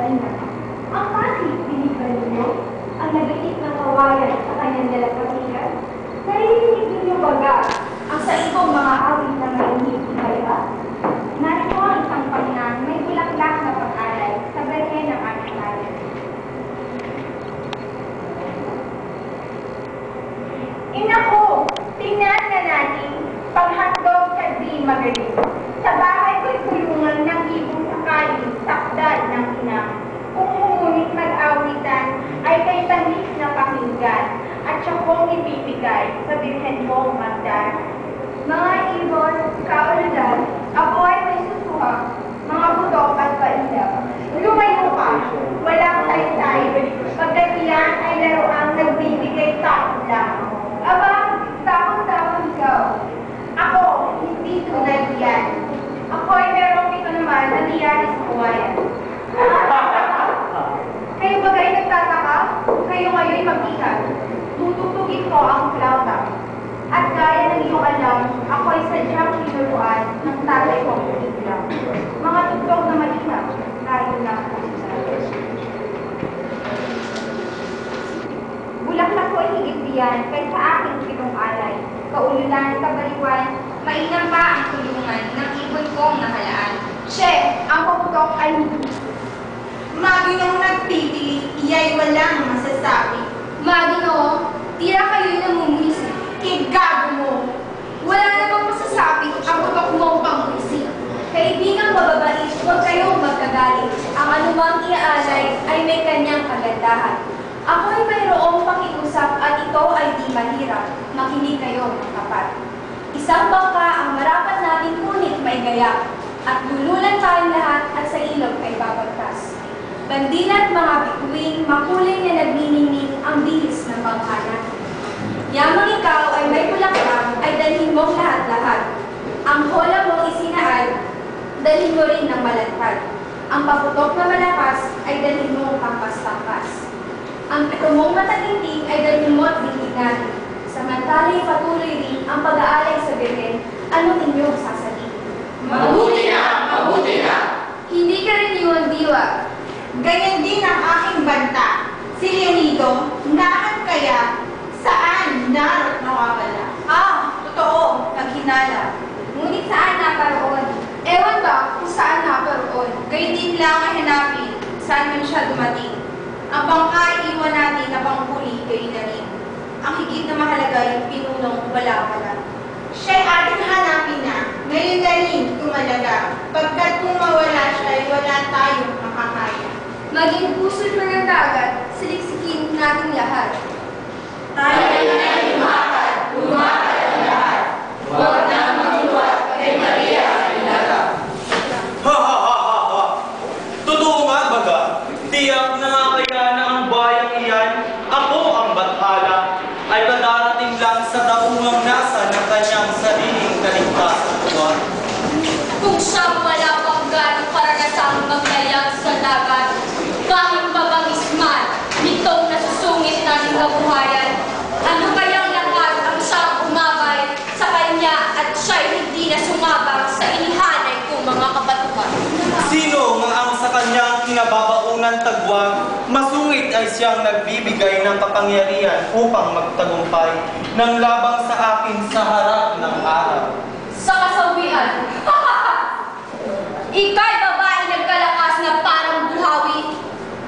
darating na. Ang bakit binibal ninyo? Ang nagigit ng kawayan sa kanyang dalampasigan? Naririnig ninyo baga ang sa ibang mga awit na marinib iba-iba? Narito ang isang pangnang may bulaklak na pag-aral sa berhen ng aming bayan. Inako, tingnan na natin paghandog sa di magaling. Sa bahay ko'y kulungan ng ibong sakali, sakdal ng ina. Kung ngunit mag-awitan, ay kay tamis na pakinggan, at siya kong ibibigay sa birhen mong magdar. Mga ibon, kauludan, ako ay may susuha, mga butok at pailap. Lumayo ka, walang tayo-tayo, pagkat iyan ay laroang nagbibigay takot lang. Aba, takot-takot ikaw. Ako, hindi tunay yan. Ako ay merong ito naman na niyari sa kawayan. Kayo bagay nagtataka? Kayo ngayon mag-ihan. Tututugin ko ang flauta. At gaya ng iyong alam, ako ay sadyang tinuruan ng tatay kong ilang. Mga tugtog na malinaw, tayo lang ang bulaklak ko ay higit diyan kaysa aking pitong alay. Kaululan, kabaliwan, mainam pa ang tulungan ng ibon kong nakalaan. Che, ang paputok ay hindi. Maginong nagpipili, iya'y walang masasabi. Magino, tira kayo'y namumuisi. Kigago mo! Wala namang masasabi ang putok mong panguisi. Kaibigang mababait, huwag kayong magkagalit. Ang anumang iaalay ay may kanyang kagandahan. Ako ay mayroong pakiusap at ito ay di mahirap. Makinig kayo ng tapat. Isang bangka ang marapat natin ngunit may gaya. At lululan tayong lahat at sa ilog ay babagtas. Bandilat mga bituin, makulay na nagniningning ang bihis ng bangka natin. Yamang ikaw ay may bulaklak ay dalhin mong lahat-lahat. Ang hola mong isinaal, dalhin mo rin ng malantad. Ang paputok na malakas ay dalhin mong tampas-tampas. Ang pito mong mataginting ay dalhin mo at bintigan. Samantala'y patuloy rin ang pag-aalay sa birhen, ano inyong sasabihin? Mabuti na! Mabuti na! Hindi ka rin iwan diwa. Ganyan din ang aking banta. Si Leonido, nahan kaya, saan narot nawawala? Totoo, naghinala. Ngunit saan naparoon? Ewan ba kung saan naparoon? Gayun din lang ang hanapin, saan man siya dumating. Ang bangka iwan natin na panghuli, gayon na rin. Ang higit na mahalaga yung pinunong wala-wala. Siya'y ating hanapin na, ngayon na rin tumalaga. Pagkat kung mawala siya, wala tayong makakaya. Maging pusod na ng dagat, siliksikin natin lahat. Tayo ay lumakad, lumakad ang lahat. Huwag na magluwat kay Maria Ilaga. Ha ha ha ha ha! Totoo nga baga, tiyak na nga kaya na ang bayang iyan, ako ang bathala, ay kadarating lang sa daungang nasa ng kanyang sariling kaligtasan. Kung siya wala pang ganong karanasang maglayag sa dagat, kahit mabangis man, nitong nasusungit natin kabuhayan, ano kayang lakas ang siyang umabay sa kanya at siya'y hindi na sumabang sa inihanay kong mga kabatuhan? Sino nga ang sa kanyang kinababaunan tagwag, masungit ay siyang nagbibigay ng kapangyarihan upang magtagumpay ng labang sa akin sa harap ng araw. Sa kasawian, ika'y babae nagkalakas na parang buhawi,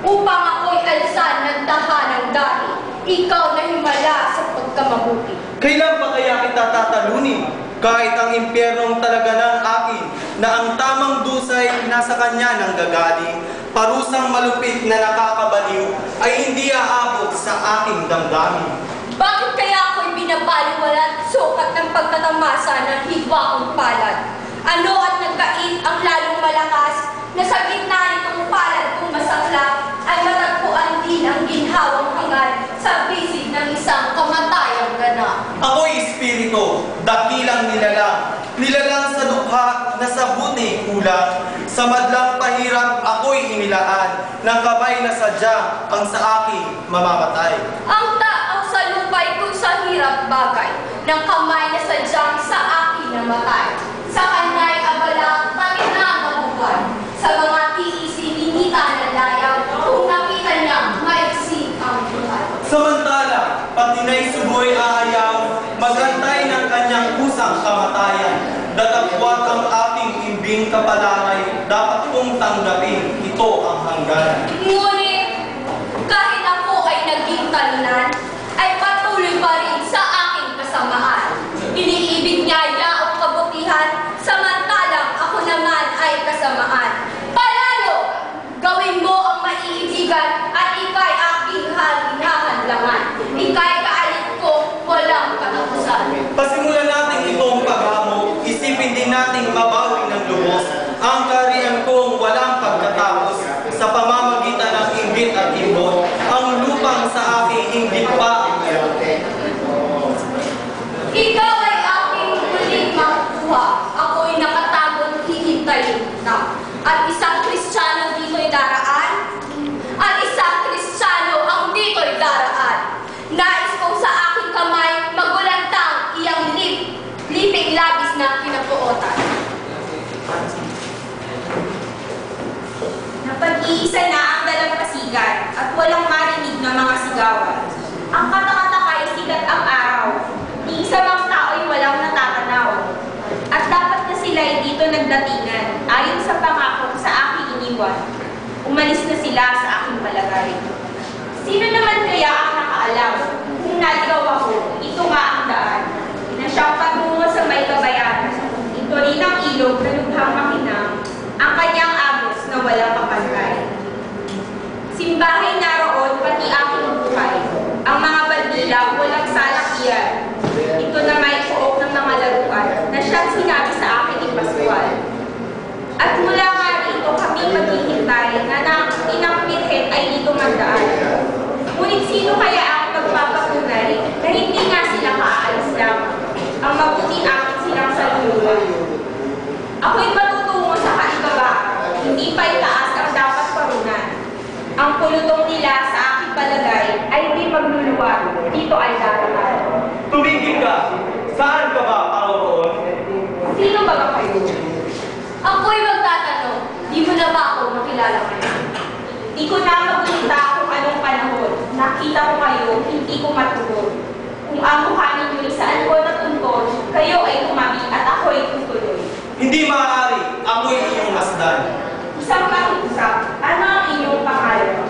upang ako'y alsan ng tahanang dami. Ikaw na himala sa pagkamabuti. Kailan pa kaya kita tatalunin? Kahit ang impyernong talaga ng akin, na ang tamang dusay nasa kanya ng gagaling, parusang malupit na nakakabaliw, ay hindi aabot sa aking damdamin. Bakit kaya ako'y binabaliwala at sukat ng pagkatamasa ng hibakong palad? Ano at nagkait ang lalong malakas na sa gitna nitong palad kong masaklap ay matagpuan din ang ginhawang hangal sa bisig ng isang kamatayang ganap. Ako'y espiritu, dakilang nilalang sa dukha na sa buti kulang. Sa madlang pahirap ako'y inilaan, ng kamay na sadya ang sa akin mamamatay. Ang tao sa lupay kung sa hirap bagay, ng kamay na sadyang sa akin namatay. Sa kanya'y abala, pati na mabubuhay. Sa mga tiisi, ninita ng laya, kamatayan, datapwat ang ating imbing kapalaray, dapat kong tanggapin, ito ang hangganan. Ngunit, kahit ako ay naging talunan, ay patuloy pa rin sa aking kasamaan. Iniibig niya ang kabutihan, samantalang ako naman ay kasamaan. Palalo, gawin mo ang maiibigan at ika'y aking hahadlangan. Ika'y kaalit ko, walang katapusan. Pasimulan natin itong paghamok, isipin din nating mabawi ng lubos, ang kaharian kong walang pagkatapos, sa pamamagitan ng inggit at imbot, ang lupang sa aking inggit pa ang meron. Ikaw ay aking muling makukuha. Ako'y nakatagod hihintayin na. At isang Kristiyano dito'y daraan. At isang Kristiyano ang dito'y daraan. Nais kong sa aking kamay magulantang iyang liping labis na pinapuotan. Napag-iisa na ang dalampasigan at walang marinig na mga sigawan. Ang katakataka ay sikat ang araw. Ni isa mang tao'y walang natatanaw. At dapat na sila ay dito nagdatingan ayon sa pangako sa aking iniwan. Umalis na sila sa aking palagay. Sino naman kaya ang nakaalam? Kung naligaw ako, ito nga ang daan. Na siyang patungo sa may kabayan. Ito rin ang ilog na lubhang makinang. Ang kanyang agos na walang kapantay. Simbahay naroon pati aking buhay. Ang mga bandila walang salakyan. Ito na may puok ng mga laruan na siyang sinabi sa akin ni Pascual. At mula nga rito kami maghihintay na inang birhen ay dito mandaan. Ngunit sino kaya ang magpapatunay na hindi nga sila kaalis lang? Ang mabuti akin silang saluluhan. Ako'y matutungo sa kaibabaan, hindi pa itaas ang dapat parunan. Ang pulutong nila sa aking palagay ay hindi magluluwag, dito ay daraan. Tumigil ka! Saan ka ba paroon? Sino ba ba kayo? Ako'y magtatanong, di mo na ba ako makilala ngayon? Di ko na magulita kung anong panahon. Nakita ko kayo, hindi ko matugon. Kung ang mukha ninyo'y saan ko natuntun, kayo ay tumabi at ako'y tutuloy. Hindi maaari, ako'y iyong masdan. Isang pakiusap, ano ang inyong pangalan?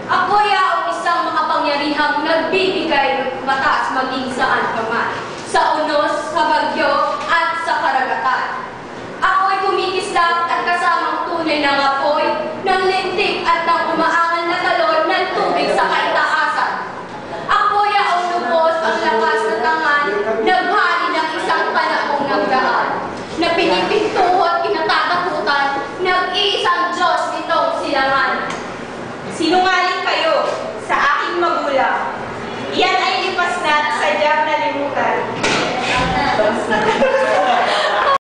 Ako'y ang isang makapangyarihang nagbibigay mataas maging saan pa man. Sa unos, sa bagyo, at sa karagatan. Ako'y kumikislap at kasamang tunay ng apoy, ng lintik at ng umaangal na talon ng tubig sa kaitaasan. Ako'y ang lubos ang lakas na tangan, naghari ng isang panahong nagdaan, na pinipintuho at kinatatakutan, nag-iisang Diyos nitong silangan. Sinungaling